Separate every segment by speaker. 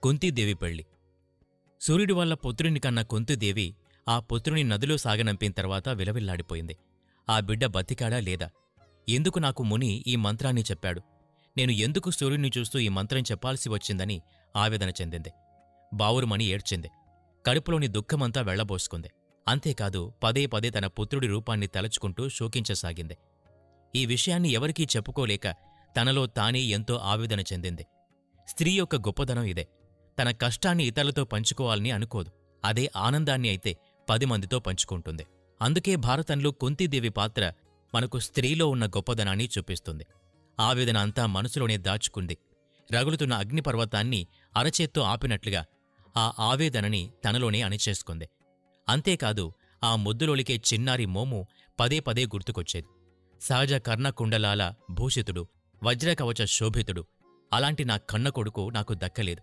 Speaker 1: కుంతీదేవి పెళ్లి. సూర్యుడి వల్ల పుత్రుని కన్న కుంతీదేవి ఆ పుత్రుని నదిలో సాగనంపిన తర్వాత విలవిల్లాడిపోయింది. ఆ బిడ్డ బతికాడా లేదా? ఎందుకు నాకు ముని ఈ మంత్రాన్ని చెప్పాడు? నేను ఎందుకు సూర్యుడిని చూస్తూ ఈ మంత్రం చెప్పాల్సి వచ్చిందని ఆవేదన చెందింది. బావురుమని ఏడ్చింది. కడుపులోని దుఃఖమంతా వెళ్లబోసుకుంది. అంతేకాదు పదే పదే తన పుత్రుడి రూపాన్ని తలచుకుంటూ శోకించసాగింది. ఈ విషయాన్ని ఎవరికీ చెప్పుకోలేక తనలో తానే ఎంతో ఆవేదన చెందింది. స్త్రీ యొక్క గొప్పదనం ఇదే. తన కష్టాన్ని ఇతరులతో పంచుకోవాలని అనుకోదు. అదే ఆనందాన్ని అయితే 10 మందితో పంచుకుంటుంది. అందుకే భారతంలో కుంతీదేవి పాత్ర మనకు స్త్రీలో ఉన్న గొప్పదనాన్ని చూపిస్తుంది. ఆవేదన అంతా మనసులోనే దాచుకుంది. రగులుతున్న అగ్నిపర్వతాన్ని అరచేత్తో ఆపినట్లుగా ఆ ఆవేదనని తనలోనే అణిచేసుకుంది. అంతేకాదు ఆ ముద్దులోలికే చిన్నారి మోము పదే పదే గుర్తుకొచ్చేది. సహజ కర్ణకుండలాల భూషితుడు, వజ్రకవచ శోభితుడు అలాంటి నా కన్న కొడుకు నాకు దక్కలేదు.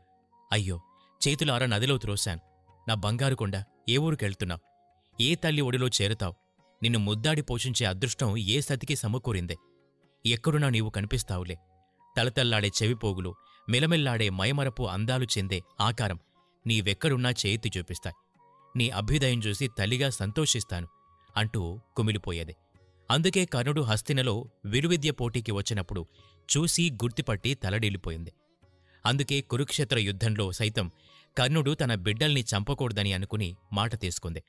Speaker 1: అయ్యో, చేతులారా నదిలో త్రోశాను. నా బంగారు కొండ, ఏ ఊరికెళ్తున్నావు? ఏ తల్లి ఒడిలో చేరుతావు? నిన్ను ముద్దాడి పోషించే అదృష్టం ఏ సతికి సమకూరిందే? ఎక్కడున్నా నీవు కనిపిస్తావులే. తలతల్లాడే చెవిపోగులు, మెలమెల్లాడే మయమరపు అందాలు చెందే ఆకారం నీవెక్కడున్నా చేతి చూపిస్తాయి. నీ అభ్యుదయం చూసి తల్లిగా సంతోషిస్తాను అంటూ కుమిలిపోయేది. అందుకే కర్ణుడు హస్తినలో విలువిద్య పోటీకి వచ్చినప్పుడు చూసి గుర్తుపట్టి తలడిల్లిపోయింది. అందుకే కురుక్షేత్ర యుద్ధంలో సైతం కర్ణుడు తన బిడ్డల్ని చంపకూడదని అనుకుని మాట తీసుకుంది.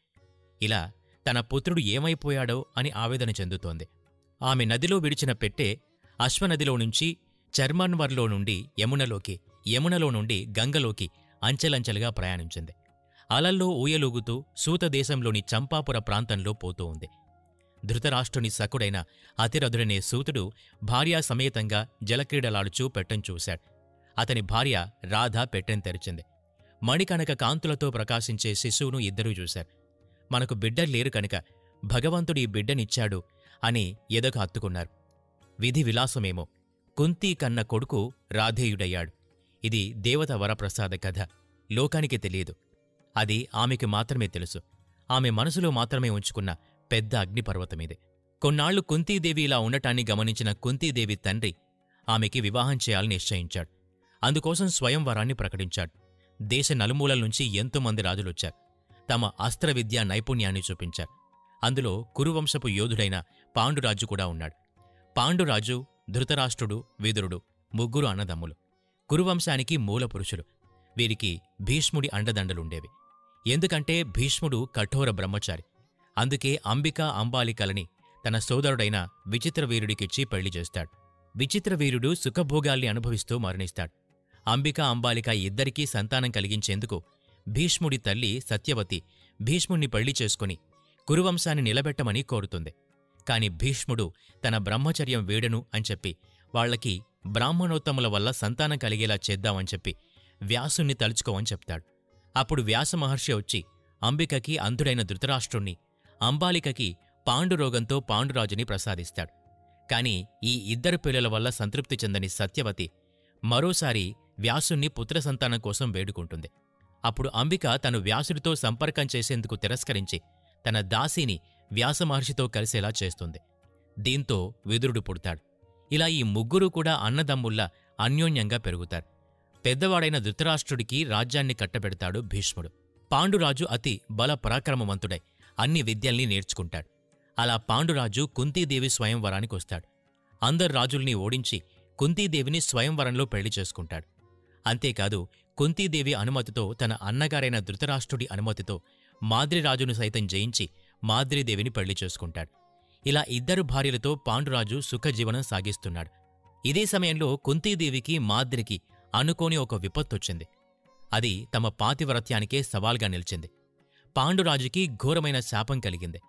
Speaker 1: ఇలా తన పుత్రుడు ఏమైపోయాడో అని ఆవేదన చెందుతోంది. ఆమె నదిలో విడిచిన పెట్టె అశ్వనదిలో నుంచి చర్మన్వర్లో నుండి యమునలోకి, యమునలో నుండి గంగలోకి అంచెలంచెలుగా ప్రయాణించింది. అలల్లో ఊయలూగుతూ సూతదేశంలోని చంపాపుర ప్రాంతంలో పోతూ ఉంది. ధృతరాష్ట్రుని సకుడైన అతిరథుడనే సూతుడు భార్యా సమేతంగా జలక్రీడలాడుచూ పెట్టెను చూశాడు. అతని భార్య రాధ పెట్టెను తెరిచింది. మణికణక కాంతులతో ప్రకాశించే శిశువును ఇద్దరూ చూశారు. మనకు బిడ్డల్లేరు కనుక భగవంతుడు ఈ బిడ్డనిచ్చాడు అని ఎదకు హత్తుకున్నారు. విధి విలాసమేమో కుంతీ కన్న కొడుకు రాధేయుడయ్యాడు. ఇది దేవత వరప్రసాద కథ. లోకానికి తెలియదు. అది ఆమెకి మాత్రమే తెలుసు. ఆమె మనసులో మాత్రమే ఉంచుకున్న పెద్ద అగ్నిపర్వతమిది. కొన్నాళ్లు కుంతీదేవి ఇలా ఉండటాన్ని గమనించిన కుంతీదేవి తండ్రి ఆమెకి వివాహం చేయాలని నిశ్చయించాడు. అందుకోసం స్వయంవరాన్ని ప్రకటించాడు. దేశ నలుమూలల నుంచి ఎంతోమంది రాజులొచ్చారు. తమ అస్త్ర విద్యా నైపుణ్యాన్ని చూపించారు. అందులో కురువంశపు యోధుడైన పాండురాజు కూడా ఉన్నాడు. పాండురాజు, ధృతరాష్ట్రుడు, విదురుడు ముగ్గురు అన్నదమ్ములు. కురువంశానికి మూలపురుషులు. వీరికి భీష్ముడి అండదండలుండేవి. ఎందుకంటే భీష్ముడు కఠోర బ్రహ్మచారి. అందుకే అంబికా అంబాలికలని తన సోదరుడైన విచిత్రవీరుడికిచ్చి పెళ్లి చేస్తాడు. విచిత్రవీరుడు సుఖభోగాల్ని అనుభవిస్తూ మరణిస్తాడు. అంబికా అంబాలిక ఇద్దరికీ సంతానం కలిగించేందుకు భీష్ముడి తల్లి సత్యవతి భీష్ముణ్ణి పెళ్లి చేసుకుని కురువంశాన్ని నిలబెట్టమని కోరుతుంది. కాని భీష్ముడు తన బ్రహ్మచర్యం వీడను అని చెప్పి వాళ్లకి బ్రాహ్మణోత్తముల వల్ల సంతానం కలిగేలా చేద్దామని చెప్పి వ్యాసుణ్ణి తలుచుకోవని చెప్తాడు. అప్పుడు వ్యాసమహర్షి వచ్చి అంబికకి అంధుడైన ధృతరాష్ట్రుణ్ణి, అంబాలికకి పాండురోగంతో పాండురాజుని ప్రసాదిస్తాడు. కాని ఈ ఇద్దరు పిల్లల వల్ల సంతృప్తి చెందని సత్యవతి మరోసారి వ్యాసుణ్ణి పుత్ర సంతానం కోసం వేడుకుంటుంది. అప్పుడు అంబిక తను వ్యాసుడితో సంపర్కం చేసేందుకు తిరస్కరించి తన దాసీని వ్యాసమహర్షితో కలిసేలా చేస్తుంది. దీంతో విదురుడు పుడతాడు. ఇలా ఈ ముగ్గురూ కూడా అన్నదమ్ముల్లా అన్యోన్యంగా పెరుగుతారు. పెద్దవాడైన ధృతరాష్ట్రుడికి రాజ్యాన్ని కట్టబెడతాడు భీష్ముడు. పాండురాజు అతి బల పరాక్రమవంతుడై అన్ని విద్యల్ని నేర్చుకుంటాడు. అలా పాండురాజు కుంతీదేవి స్వయంవరానికొస్తాడు. అందరు రాజుల్ని ఓడించి కుంతీదేవిని స్వయంవరంలో పెళ్లి చేసుకుంటాడు. అంతేకాదు కుంతీదేవి అనుమతితో తన అన్నగారైన ధృతరాష్ట్రుడి అనుమతితో మాద్రిరాజును సైతం జయించి మాద్రీదేవిని పెళ్లి చేసుకుంటాడు. ఇలా ఇద్దరు భార్యలతో పాండురాజు సుఖజీవనం సాగిస్తున్నాడు. ఇదే సమయంలో కుంతీదేవికి మాద్రికి అనుకోని ఒక విపత్తొచ్చింది. అది తమ పాతివ్రత్యానికే సవాల్గా నిలిచింది. పాండురాజుకి ఘోరమైన శాపం కలిగింది.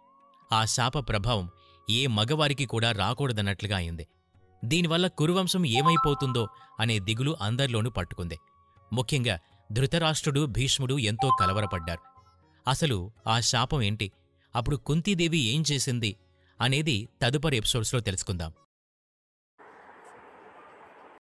Speaker 1: ఆ శాప ప్రభావం ఏ మగవారికి కూడా రాకూడదన్నట్లుగా అయింది. దీనివల్ల కురువంశం ఏమైపోతుందో అనే దిగులు అందరిలోనూ పట్టుకుంది. ముఖ్యంగా ధృతరాష్ట్రుడు, భీష్ముడు ఎంతో కలవరపడ్డారు. అసలు ఆ శాపం ఏంటి, అప్పుడు కుంతీదేవి ఏం చేసింది అనేది తదుపరి ఎపిసోడ్స్లో తెలుసుకుందాం.